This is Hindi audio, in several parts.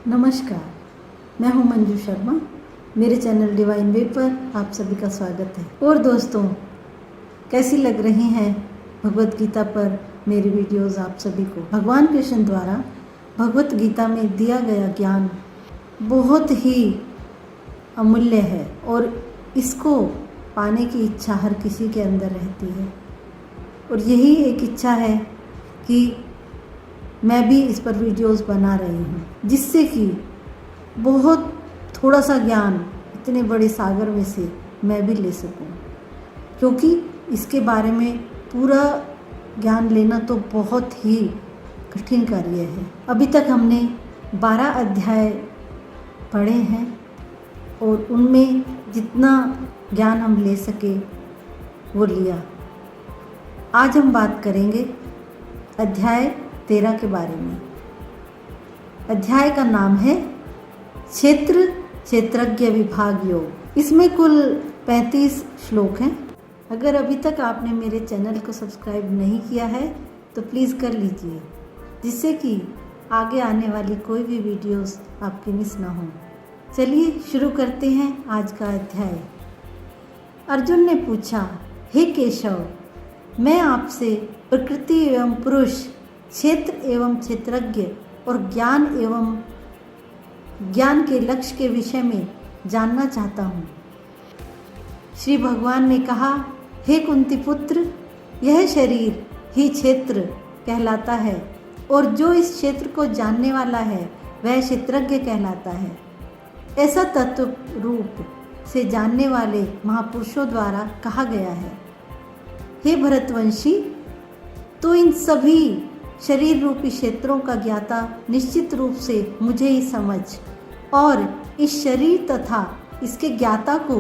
नमस्कार, मैं हूं मंजू शर्मा। मेरे चैनल डिवाइन वे पर आप सभी का स्वागत है। और दोस्तों, कैसी लग रही हैं भगवत गीता पर मेरी वीडियोस आप सभी को? भगवान कृष्ण द्वारा भगवत गीता में दिया गया ज्ञान बहुत ही अमूल्य है और इसको पाने की इच्छा हर किसी के अंदर रहती है। और यही एक इच्छा है कि मैं भी इस पर वीडियोस बना रही हूँ, जिससे कि बहुत थोड़ा सा ज्ञान इतने बड़े सागर में से मैं भी ले सकूँ, क्योंकि इसके बारे में पूरा ज्ञान लेना तो बहुत ही कठिन कार्य है। अभी तक हमने 12 अध्याय पढ़े हैं और उनमें जितना ज्ञान हम ले सके वो लिया। आज हम बात करेंगे अध्याय 13 के बारे में। अध्याय का नाम है क्षेत्र क्षेत्रज्ञ विभाग योग। इसमें कुल 35 श्लोक हैं। अगर अभी तक आपने मेरे चैनल को सब्सक्राइब नहीं किया है तो प्लीज़ कर लीजिए, जिससे कि आगे आने वाली कोई भी वीडियोस आपकी मिस ना हो। चलिए शुरू करते हैं आज का अध्याय। अर्जुन ने पूछा, हे केशव, मैं आपसे प्रकृति एवं पुरुष, क्षेत्र एवं क्षेत्रज्ञ और ज्ञान एवं ज्ञान के लक्ष्य के विषय में जानना चाहता हूँ। श्री भगवान ने कहा, हे कुंती पुत्र, यह शरीर ही क्षेत्र कहलाता है और जो इस क्षेत्र को जानने वाला है वह क्षेत्रज्ञ कहलाता है। ऐसा तत्व रूप से जानने वाले महापुरुषों द्वारा कहा गया है। हे भरतवंशी, तो इन सभी शरीर रूपी क्षेत्रों का ज्ञाता निश्चित रूप से मुझे ही समझ और इस शरीर तथा इसके ज्ञाता को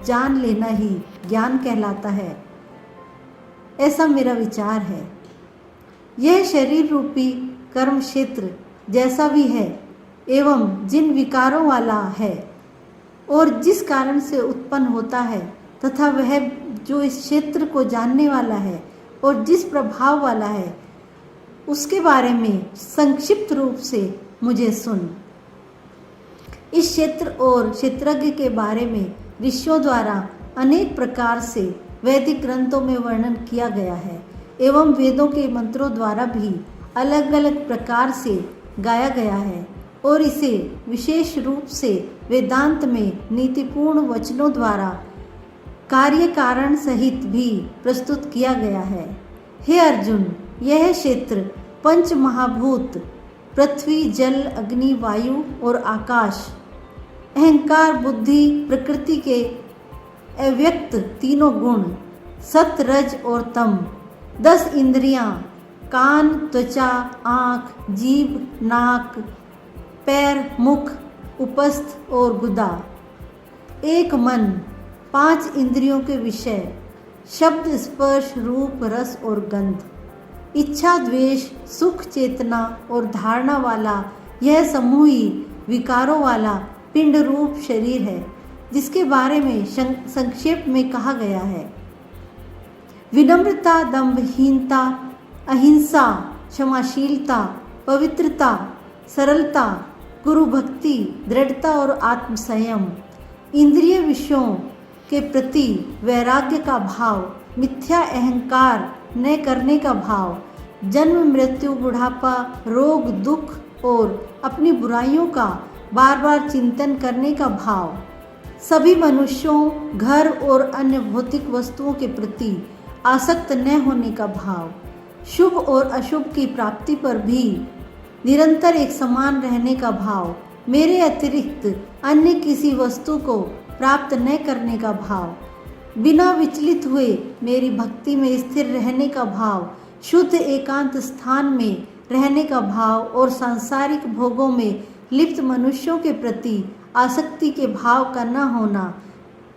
जान लेना ही ज्ञान कहलाता है, ऐसा मेरा विचार है। यह शरीर रूपी कर्म क्षेत्र जैसा भी है एवं जिन विकारों वाला है और जिस कारण से उत्पन्न होता है तथा वह जो इस क्षेत्र को जानने वाला है और जिस प्रभाव वाला है, उसके बारे में संक्षिप्त रूप से मुझे सुन। इस क्षेत्र और क्षेत्रज्ञ के बारे में ऋषियों द्वारा अनेक प्रकार से वैदिक ग्रंथों में वर्णन किया गया है एवं वेदों के मंत्रों द्वारा भी अलग अलग प्रकार से गाया गया है और इसे विशेष रूप से वेदांत में नीतिपूर्ण वचनों द्वारा कार्य कारण सहित भी प्रस्तुत किया गया है। हे अर्जुन, यह क्षेत्र पंच महाभूत पृथ्वी, जल, अग्नि, वायु और आकाश, अहंकार, बुद्धि, प्रकृति के अव्यक्त तीनों गुण, सत, रज और तम, 10 इंद्रियां, कान, त्वचा, आँख, जीभ, नाक, पैर, मुख, उपस्थ और गुदा, एक मन, 5 इंद्रियों के विषय, शब्द, स्पर्श, रूप, रस और गंध, इच्छा, द्वेष, सुख, चेतना और धारणा वाला यह समूही विकारों वाला पिंड रूप शरीर है, जिसके बारे में संक्षेप में कहा गया है। विनम्रता, दंभहीनता, अहिंसा, क्षमाशीलता, पवित्रता, सरलता, गुरु भक्ति, दृढ़ता और आत्मसंयम, इंद्रिय विषयों के प्रति वैराग्य का भाव, मिथ्या अहंकार न करने का भाव, जन्म, मृत्यु, बुढ़ापा, रोग, दुख और अपनी बुराइयों का बार बार चिंतन करने का भाव, सभी मनुष्यों, घर और अन्य भौतिक वस्तुओं के प्रति आसक्त न होने का भाव, शुभ और अशुभ की प्राप्ति पर भी निरंतर एक समान रहने का भाव, मेरे अतिरिक्त अन्य किसी वस्तु को प्राप्त न करने का भाव, बिना विचलित हुए मेरी भक्ति में स्थिर रहने का भाव, शुद्ध एकांत स्थान में रहने का भाव और सांसारिक भोगों में लिप्त मनुष्यों के प्रति आसक्ति के भाव का न होना,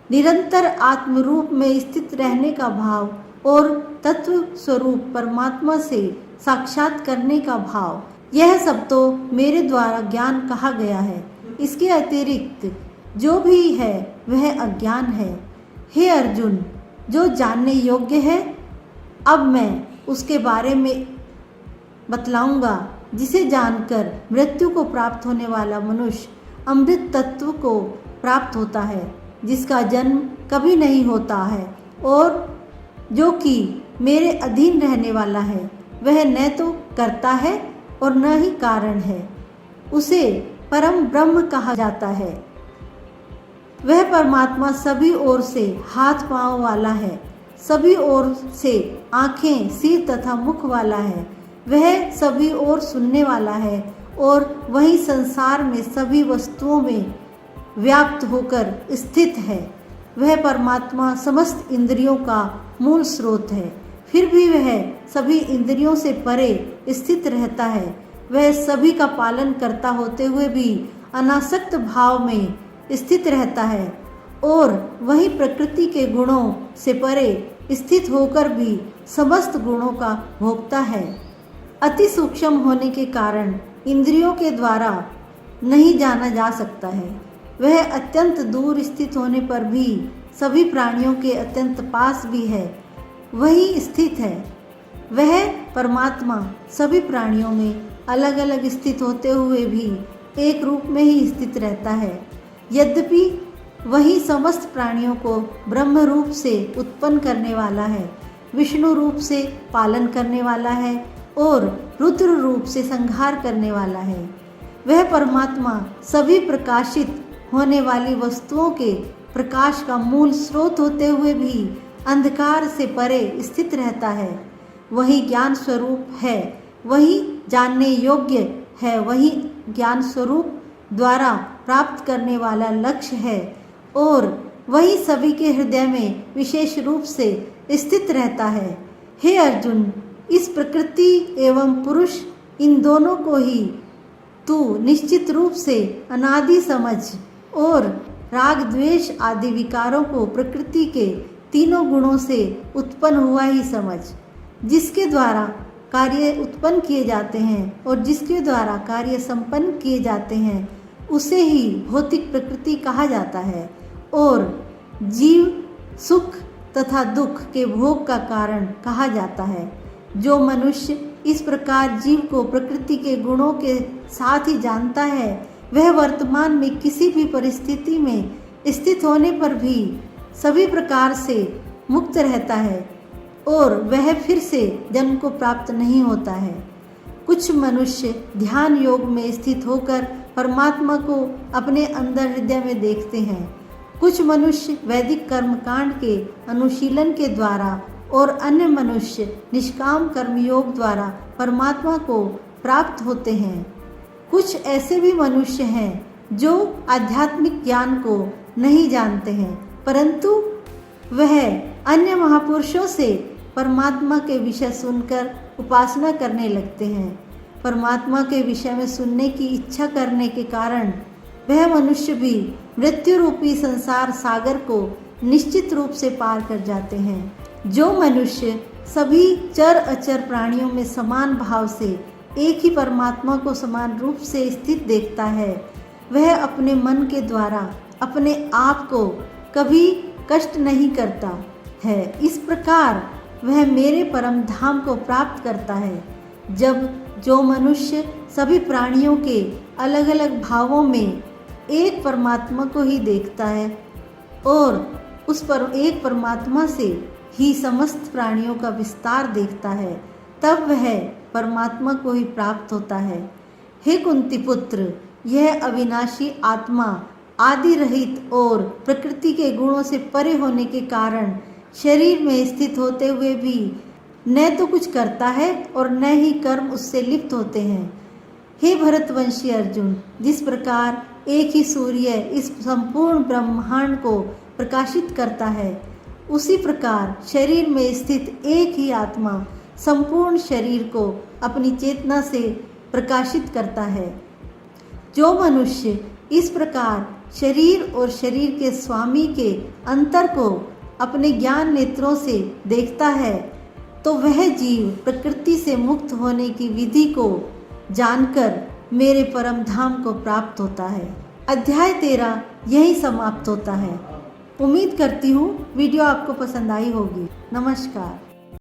निरंतर आत्मरूप में स्थित रहने का भाव और तत्व स्वरूप परमात्मा से साक्षात करने का भाव, यह सब तो मेरे द्वारा ज्ञान कहा गया है। इसके अतिरिक्त जो भी है वह अज्ञान है। हे अर्जुन, जो जानने योग्य है, अब मैं उसके बारे में बतलाऊंगा जिसे जानकर मृत्यु को प्राप्त होने वाला मनुष्य अमृत तत्व को प्राप्त होता है, जिसका जन्म कभी नहीं होता है और जो कि मेरे अधीन रहने वाला है। वह न तो करता है और न ही कारण है। उसे परम ब्रह्म कहा जाता है। वह परमात्मा सभी ओर से हाथ पांव वाला है, सभी ओर से आंखें, सिर तथा मुख वाला है। वह सभी ओर सुनने वाला है और वही संसार में सभी वस्तुओं में व्याप्त होकर स्थित है। वह परमात्मा समस्त इंद्रियों का मूल स्रोत है, फिर भी वह सभी इंद्रियों से परे स्थित रहता है। वह सभी का पालन करता होते हुए भी अनासक्त भाव में स्थित रहता है और वही प्रकृति के गुणों से परे स्थित होकर भी समस्त गुणों का भोगता है। अति सूक्ष्म होने के कारण इंद्रियों के द्वारा नहीं जाना जा सकता है। वह अत्यंत दूर स्थित होने पर भी सभी प्राणियों के अत्यंत पास भी है, वही स्थित है। वह परमात्मा सभी प्राणियों में अलग अलग स्थित होते हुए भी एक रूप में ही स्थित रहता है। यद्यपि वही समस्त प्राणियों को ब्रह्म रूप से उत्पन्न करने वाला है, विष्णु रूप से पालन करने वाला है और रुद्र रूप से संहार करने वाला है। वह परमात्मा सभी प्रकाशित होने वाली वस्तुओं के प्रकाश का मूल स्रोत होते हुए भी अंधकार से परे स्थित रहता है। वही ज्ञान स्वरूप है, वही जानने योग्य है, वही ज्ञान स्वरूप द्वारा प्राप्त करने वाला लक्ष्य है और वही सभी के हृदय में विशेष रूप से स्थित रहता है। हे अर्जुन, इस प्रकृति एवं पुरुष इन दोनों को ही तू निश्चित रूप से अनादि समझ और राग द्वेष आदि विकारों को प्रकृति के तीनों गुणों से उत्पन्न हुआ ही समझ। जिसके द्वारा कार्य उत्पन्न किए जाते हैं और जिसके द्वारा कार्य संपन्न किए जाते हैं उसे ही भौतिक प्रकृति कहा जाता है और जीव सुख तथा दुख के भोग का कारण कहा जाता है। जो मनुष्य इस प्रकार जीव को प्रकृति के गुणों के साथ ही जानता है, वह वर्तमान में किसी भी परिस्थिति में स्थित होने पर भी सभी प्रकार से मुक्त रहता है और वह फिर से जन्म को प्राप्त नहीं होता है। कुछ मनुष्य ध्यान योग में स्थित होकर परमात्मा को अपने अंदर हृदय में देखते हैं। कुछ मनुष्य वैदिक कर्मकांड के अनुशीलन के द्वारा और अन्य मनुष्य निष्काम कर्म योग द्वारा परमात्मा को प्राप्त होते हैं। कुछ ऐसे भी मनुष्य हैं जो आध्यात्मिक ज्ञान को नहीं जानते हैं, परंतु वह अन्य महापुरुषों से परमात्मा के विषय सुनकर उपासना करने लगते हैं। परमात्मा के विषय में सुनने की इच्छा करने के कारण वह मनुष्य भी मृत्यु रूपी संसार सागर को निश्चित रूप से पार कर जाते हैं। जो मनुष्य सभी चर अचर प्राणियों में समान भाव से एक ही परमात्मा को समान रूप से स्थित देखता है, वह अपने मन के द्वारा अपने आप को कभी कष्ट नहीं करता है। इस प्रकार वह मेरे परम धाम को प्राप्त करता है। जब जो मनुष्य सभी प्राणियों के अलग अलग भावों में एक परमात्मा को ही देखता है और उस पर एक परमात्मा से ही समस्त प्राणियों का विस्तार देखता है, तब वह परमात्मा को ही प्राप्त होता है। हे कुंती पुत्र, यह अविनाशी आत्मा आदि रहित और प्रकृति के गुणों से परे होने के कारण शरीर में स्थित होते हुए भी न तो कुछ करता है और न ही कर्म उससे लिप्त होते हैं। हे भरतवंशी अर्जुन, जिस प्रकार एक ही सूर्य इस संपूर्ण ब्रह्मांड को प्रकाशित करता है, उसी प्रकार शरीर में स्थित एक ही आत्मा संपूर्ण शरीर को अपनी चेतना से प्रकाशित करता है। जो मनुष्य इस प्रकार शरीर और शरीर के स्वामी के अंतर को अपने ज्ञान नेत्रों से देखता है, तो वह जीव प्रकृति से मुक्त होने की विधि को जानकर मेरे परम धाम को प्राप्त होता है। अध्याय 13 यही समाप्त होता है। उम्मीद करती हूँ वीडियो आपको पसंद आई होगी। नमस्कार।